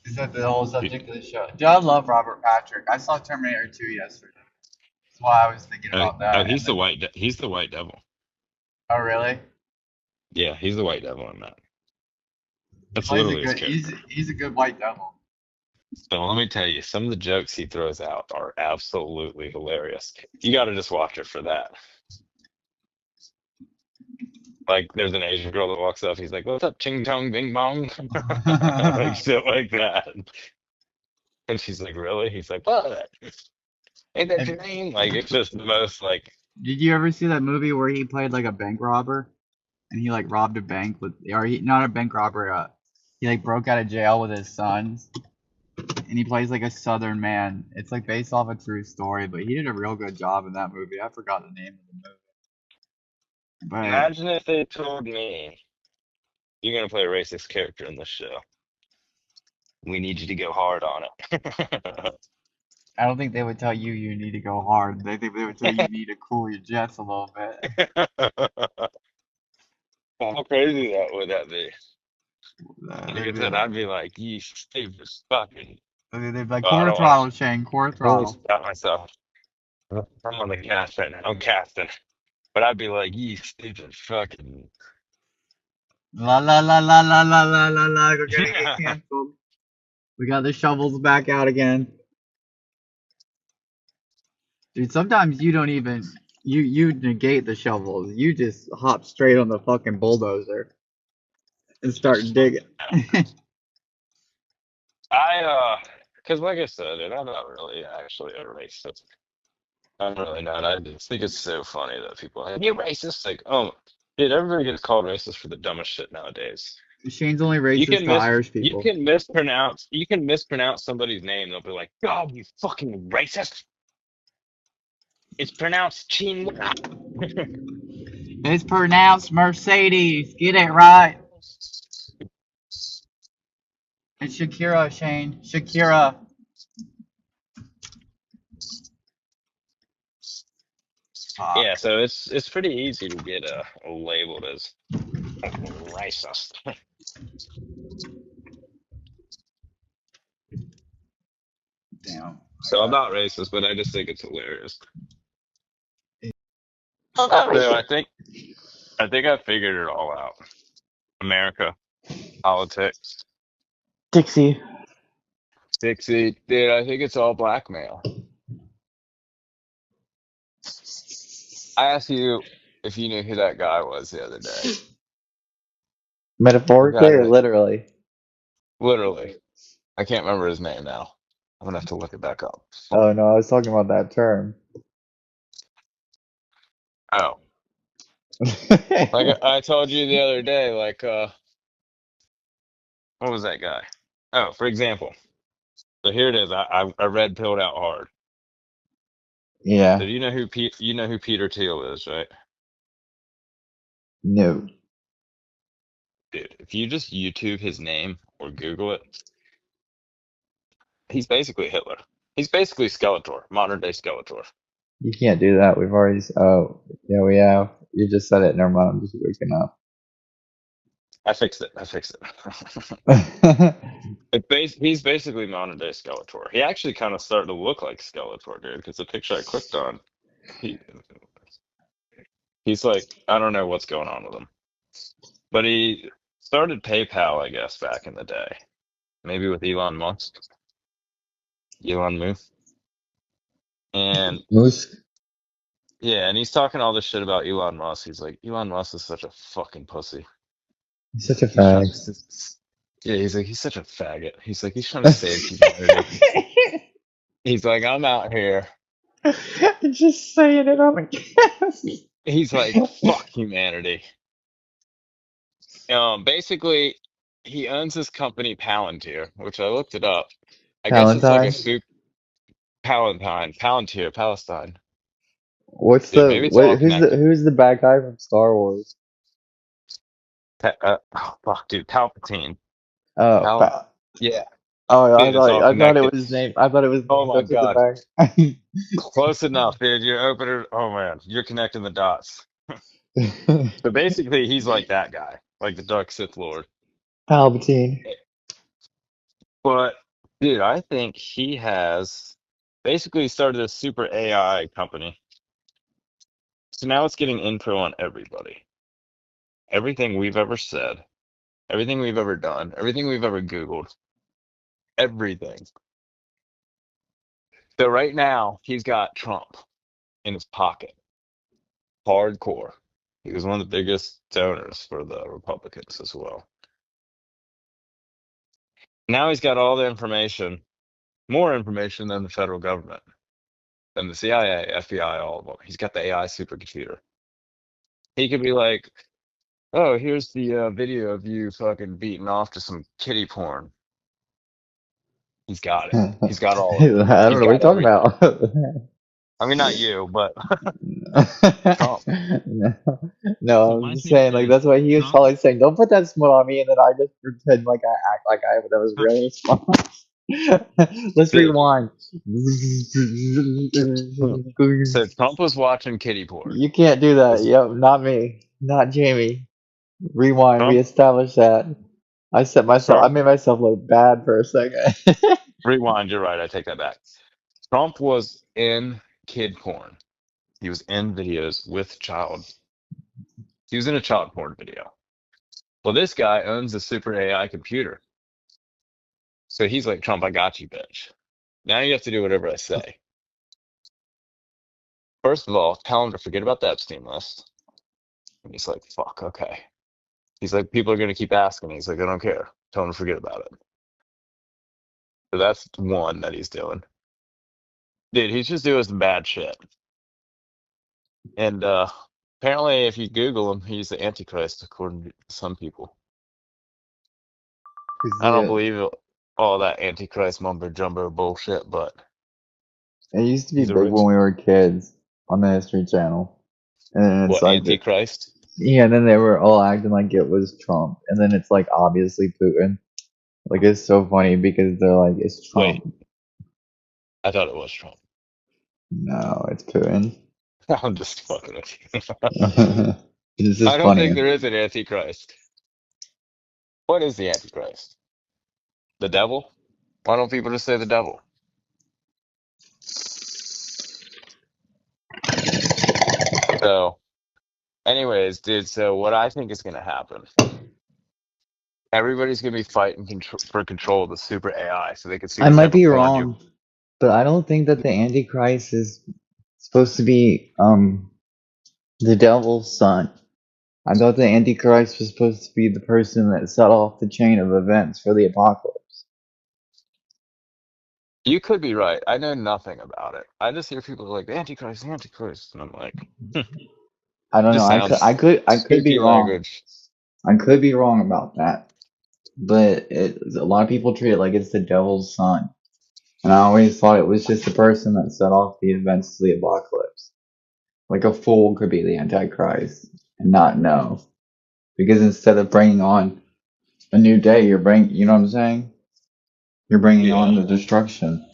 Is that the whole subject of the show? Dude, I love Robert Patrick. I saw Terminator 2 yesterday. That's why I was thinking about that. He's the white. He's the white devil. Oh, really? Yeah, he's the white devil in that. That's Well, literally his character. he's a good white devil. So let me tell you, some of the jokes he throws out are absolutely hilarious. You got to just watch it for that. Like, there's an Asian girl that walks up. He's like, "What's up, ching chong, bing bong?" Like shit like that. And she's like, "Really?" He's like, "What? Ain't that your name?" Like, it's just the most like. Did you ever see that movie where he played like a bank robber, and he like robbed a bank with, or he not a bank robber, he like broke out of jail with his sons, and he plays like a Southern man. It's like based off a true story, but he did a real good job in that movie. I forgot the name of the movie. But Imagine if they told me you're gonna play a racist character in this show. We need you to go hard on it. I don't think they would tell you you need to go hard. They think they would tell you need to cool your jets a little bit. How crazy would that be? Like I said, They'd I'd be like, "You stupid fucking." be like, Oh, I quarter don't want throttle, Shane, quarter to really throttle. stop myself. I'm on the gas right now. I'm casting. But I'd be like, "You stupid fucking." La la la la la la la la la. We're gonna get canceled. We got the shovels back out again. Dude, sometimes you don't even you negate the shovels. You just hop straight on the fucking bulldozer and start digging. Because like I said, and I'm not really actually a racist. I'm really not. I just think it's so funny that people are like, "You racist?" Like, oh, dude, everybody gets called racist for the dumbest shit nowadays. Shane's only You racist can to Irish you people. can mispronounce somebody's name. They'll be like, "Oh, you fucking racist!" It's pronounced Chinwa. It's pronounced Mercedes. Get it right. It's Shakira, Shane. Shakira. Yeah, so it's pretty easy to get labeled as racist. Damn. So I'm not racist, but I just think it's hilarious. Oh, not So racist. I think I figured it all out. America, politics, Dixie. Dixie, dude. I think it's all blackmail. I asked you if you knew who that guy was the other day. The Metaphorically guy or that literally? literally, I can't remember his name now. I'm gonna have to look it back up. Oh no, I was talking about that term. Oh, like I told you the other day, like what was that guy? Oh, for example. So here it is. I red pilled out hard. So Yeah. do you know who you know who Peter Thiel is, right? No. Dude, if you just YouTube his name or Google it, he's basically Hitler. He's basically Skeletor, modern day Skeletor. You can't do that. We've already. Oh, yeah, we have. You just said it. Never mind. I'm just waking up. I fixed it. I fixed it. He's basically modern day Skeletor. He actually kind of started to look like Skeletor, dude, because the picture I clicked on, he, he's like, I don't know what's going on with him. But he started PayPal, I guess, back in the day. Maybe with Elon Musk. Elon Musk. And Moose. yeah, and he's talking all this shit about Elon Musk. He's like, Elon Musk is such a fucking pussy. He's such a He's trying to, fag. yeah, he's like, he's such a faggot. He's like, he's trying to save humanity. He's like, I'm out here. Just saying it on the cast. He's like, fuck humanity. Basically, he owns this company Palantir, which I looked it up. I guess it's like a Palantine. soup Palantir, Palestine. What's Dude, the maybe it's what? all connected. Who's the bad guy from Star Wars? Oh, fuck, dude, Palpatine. Oh, Pal, yeah, oh, dude, it's all I thought it connected. was his name. I thought it was Oh my that's what the God, bad. close enough, dude. You open it. Oh man, you're connecting the dots. So basically, he's like that guy, like the Dark Sith Lord. Palpatine. But dude, I think he has basically started a super AI company. So now it's getting info on everybody. Everything we've ever said, everything we've ever done, everything we've ever Googled, everything. So right now, he's got Trump in his pocket. Hardcore. He was one of the biggest donors for the Republicans as well. Now he's got all the information, more information than the federal government, than the CIA, FBI, all of them. He's got the AI supercomputer. He could be like, oh, here's the video of you fucking beating off to some kitty porn. He's got it. He's got all I of it. don't He's know what you're got talking everything. about. I mean, not you, but Trump. No, no, So I'm my just thing saying, like, is, that's why he was Trump. probably saying, don't put that smut on me, and then I just pretend like I act like that was real response. Let's Dude. rewind. So Trump was watching kitty porn. You can't do that. This Yep, not me. Not Jamie. Rewind, Trump. reestablish that. I Trump. made myself look bad for a second. Rewind. You're right. I take that back. Trump was in kid porn. He was in videos with child. He was in a child porn video. Well, this guy owns a super AI computer. So he's like, Trump, I got you, bitch. Now you have to do whatever I say. First of all, tell him to forget about the Epstein list. And he's like, fuck, okay. He's like, people are going to keep asking. He's like, I don't care. Tell him to forget about it. So that's one that he's doing. Dude, he's just doing some bad shit. And apparently, if you Google him, he's the Antichrist, according to some people. I don't believe all that Antichrist mumbo jumbo bullshit, but It used to be he's a big rich. when we were kids on the History Channel. And it's What, like, Antichrist? yeah, and then they were all acting like it was Trump. And then it's like obviously Putin. Like, it's so funny because they're like, it's Wait, Trump. I thought it was Trump. No, it's Putin. I'm just fucking with you. This is I don't think funny. there is an Antichrist. What is the Antichrist? The devil? Why don't people just say the devil? So, anyways, dude, so what I think is going to happen, everybody's going to be fighting for control of the super AI so they can see I what might type of be porn you. wrong, but I don't think that the Antichrist is supposed to be the devil's son. I thought the Antichrist was supposed to be the person that set off the chain of events for the apocalypse. You could be right. I know nothing about it. I just hear people like, the Antichrist, the Antichrist. And I'm like, I don't know. just sounds I could be spooky wrong. language. I could be wrong about that, but a lot of people treat it like it's the devil's son, and I always thought it was just the person that set off the events to the apocalypse. Like a fool could be the Antichrist and not know, because instead of bringing on a new day, you know what I'm saying? You're bringing on Yeah. the destruction.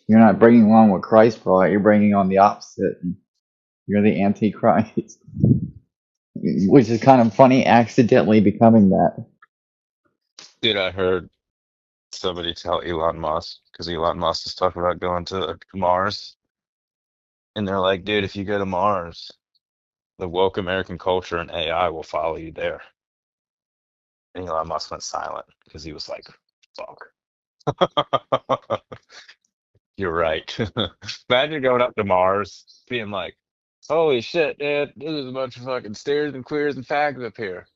You're not bringing on what Christ brought. You're bringing on the opposite. You're the Antichrist, which is kind of funny, accidentally becoming that. Dude, I heard somebody tell Elon Musk, because Elon Musk is talking about going to Mars. And they're like, dude, if you go to Mars, the woke American culture and AI will follow you there. And Elon Musk went silent because he was like, fuck. You're right. Imagine going up to Mars, being like, holy shit, dude, there's a bunch of fucking stairs and queers and fags up here.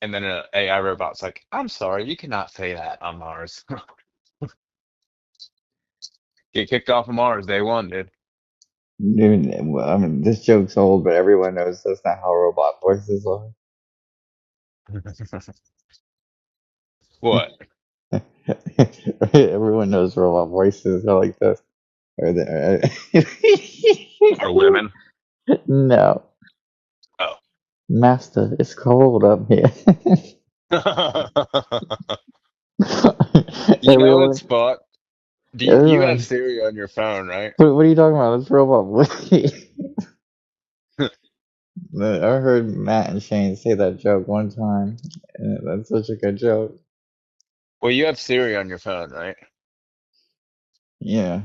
And then an AI robot's like, I'm sorry, you cannot say that on Mars. Get kicked off of Mars day one, dude. Dude, I mean, this joke's old, but everyone knows that's not how robot voices are. What? Everyone knows robot voices are like this. Or Or women? no. Oh. Master, it's cold up here. You know Everyone, what's fucked? You have everyone. Siri on your phone, right? What are you talking about? It's robot voice. I heard Matt and Shane say that joke one time, and that's such a good joke. Well, you have Siri on your phone, right? Yeah.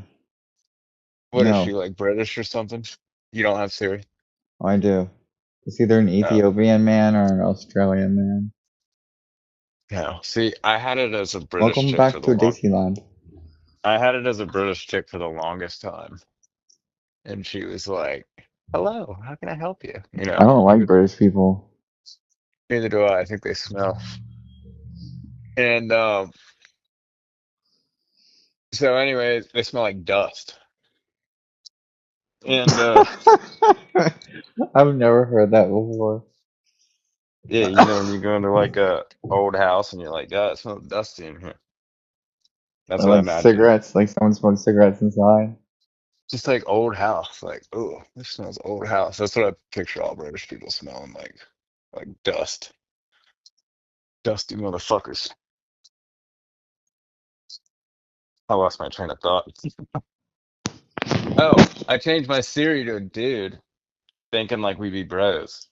What is she, No, like British or something? You don't have Siri? I do. It's either an Oh, Ethiopian man or an Australian man. no. See, I had it as a British Welcome chick for back the to long. Dixieland. I had it as a British chick for the longest time, and she was like, "Hello, how can I help you?" You I know, don't like British people. neither do I. I think they smell. And so, anyways, they smell like dust. And I've never heard that before. yeah, you know, when you go into like a old house and you're like, "God, it smells dusty in here." That's I what I like imagine. cigarettes, like someone smokes cigarettes inside. Just like old house, like, oh, this smells old house. That's what I picture all British people smelling like dust, dusty motherfuckers. I lost my train of thought. Oh, I changed my Siri to a dude, thinking like we'd be bros.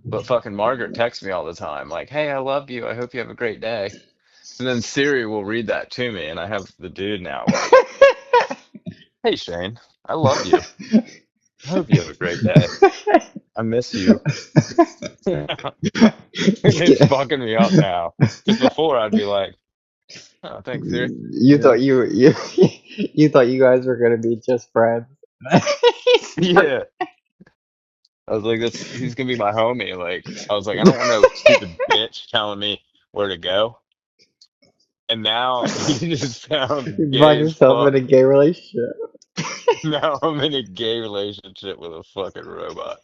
But fucking Margaret texts me all the time, like, "Hey, I love you. I hope you have a great day." And then Siri will read that to me, and I have the dude now, like, "Hey, Shane, I love you. I hope you have a great day. I miss you." It's fucking me up now. Because before I'd be like, "Oh, thanks, Siri." You thought you thought you guys were gonna be just friends. Yeah. I was like, "That's he's gonna be my homie." Like, I was like, I don't want no stupid bitch telling me where to go. And now he just sounds You gay find as yourself in fuck. a gay relationship. Now I'm in a gay relationship with a fucking robot.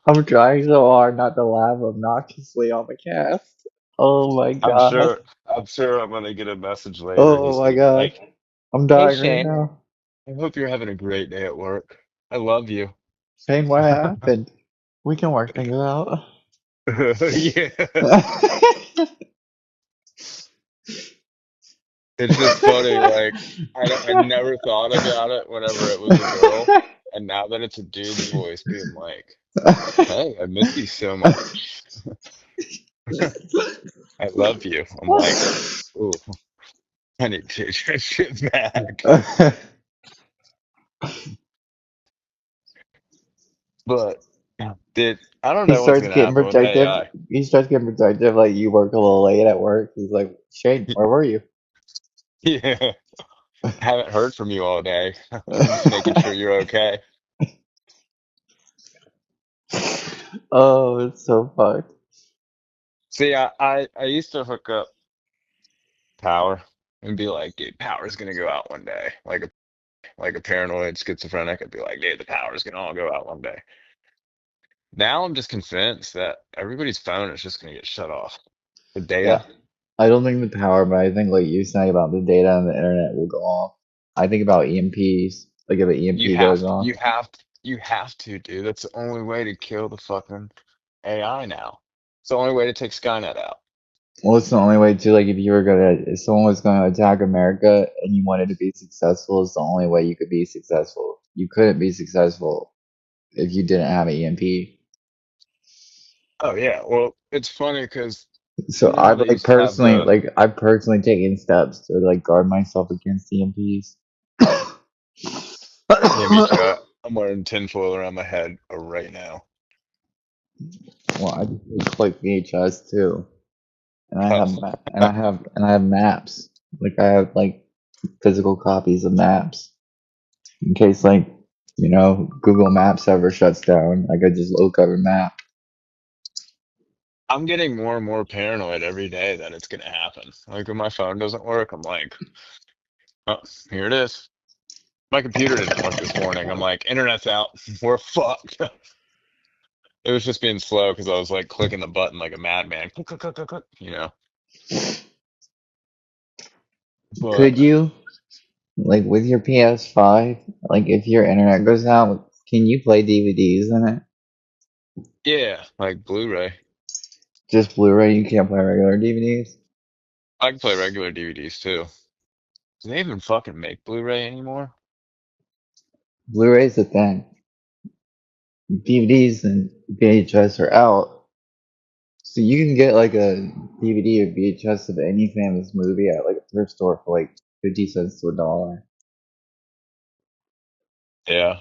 I'm trying so hard not to laugh obnoxiously on the cast. Oh my I'm god. sure I'm sure I'm gonna get a message later. Oh He's my gonna be god. like, I'm "Hey dying right Shane, now. I hope you're having a great day at work. I love you." Shane, what happened? We can work things out. Yeah. It's just funny. Like I never thought about it whenever it was a girl, and now that it's a dude's voice, being like, "Hey, I miss you so much. I love you." I'm like, "Ooh, I need to take that shit back." But did I don't He know what's starts gonna getting happen with protective. AI. He starts getting protective. Like you work a little late at work. He's like, Shane, where were you? Yeah, haven't heard from you all day. Just making sure you're okay. Oh, it's so fucked. See, I used to hook up power and be like, dude, power's gonna go out one day. Like a paranoid schizophrenic, I'd be like, dude, the power's gonna all go out one day. Now I'm just convinced that everybody's phone is just gonna get shut off. The Yeah. data, I don't think the power, but I think like you saying about the data on the internet will go off. I think about EMPs. Like if an EMP goes off. you have to, dude. That's the only way to kill the fucking AI now. It's the only way to take Skynet out. Well, it's the only way to like if someone was gonna attack America and you wanted to be successful, it's the only way you could be successful. You couldn't be successful if you didn't have an EMP. Oh yeah, well, it's funny because So you know how they used to have the I've personally taken steps to like guard myself against EMPs. yeah, me too. I'm wearing tinfoil around my head right now. Well, I just click VHS too, and Oh, I have maps. Like I have like physical copies of maps in case like Google Maps ever shuts down. I could just look up a map. I'm getting more and more paranoid every day that it's gonna happen. Like when my phone doesn't work, I'm like, oh, here it is. My computer didn't work this morning. I'm like, internet's out. We're fucked. It was just being slow because I was like clicking the button like a madman. Click, click, click, click, click, you know. But Could you like with your PS5, like if your internet goes out, can you play DVDs in it? yeah, like Blu-ray. Just Blu-ray, you can't play regular DVDs? I can play regular DVDs too. Do they even fucking make Blu-ray anymore? Blu-ray's the thing. DVDs and VHS are out. So you can get like a DVD or VHS of any famous movie at like a thrift store for like 50 cents to $1. Yeah.